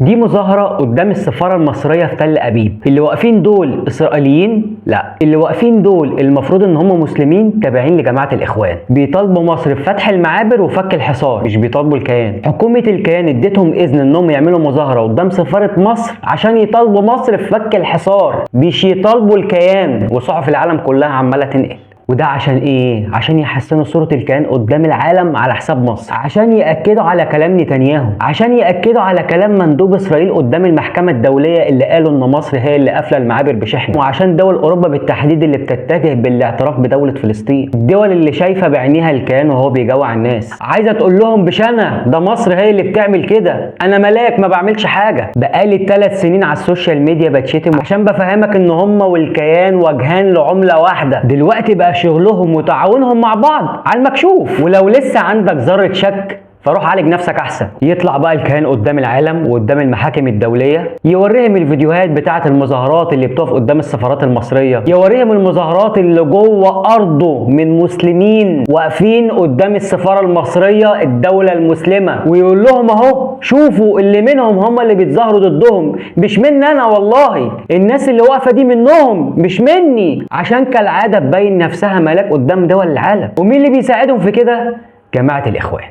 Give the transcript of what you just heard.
دي مظاهرة قدام السفارة المصرية في تل أبيب. اللي واقفين دول إسرائيليين؟ لا، اللي واقفين دول المفروض إن هم مسلمين تابعين لجماعة الإخوان، بيطالبوا مصر بفتح المعابر وفك الحصار، مش بيطالبوا الكيان. حكومة الكيان اديتهم إذن إنهم يعملوا مظاهرة قدام سفارة مصر عشان يطالبوا مصر بفك الحصار، مش يطالبوا الكيان. وصحف العالم كلها عمالة تنقل. وده عشان ايه؟ عشان يحسنوا صورة الكيان قدام العالم على حساب مصر، عشان يأكدوا على كلام نتنياهو، عشان يأكدوا على كلام مندوب اسرائيل قدام المحكمة الدولية اللي قالوا ان مصر هي اللي قافلة المعابر بشحنة، وعشان دول اوروبا بالتحديد اللي بتتجه بالاعتراف بدولة فلسطين، الدول اللي شايفة بعينيها الكيان وهو بيجوع الناس، عايزة تقول لهم بشنة ده مصر هي اللي بتعمل كده، انا ملاك ما بعملش حاجة. بقالي 3 سنين على السوشيال ميديا بتشتم عشان بفهمك ان هم والكيان وجهان لعملة واحدة. دلوقتي بقى شغلهم وتعاونهم مع بعض على المكشوف، ولو لسه عندك ذرة شك فروح عالج نفسك احسن. يطلع بقى الكيان قدام العالم وقدام المحاكم الدوليه، يوريهم الفيديوهات بتاعه المظاهرات اللي بتقف قدام السفارات المصريه، يوريهم المظاهرات اللي جوه ارضه من مسلمين واقفين قدام السفاره المصريه الدوله المسلمه، ويقول لهم اهو شوفوا اللي منهم هم اللي بيتظاهروا ضدهم، مش مني انا والله، الناس اللي واقفه دي منهم مش مني، عشان كالعاده تبين نفسها ملاك قدام دول العالم. ومين اللي بيساعدهم في كده؟ جماعه الاخوان.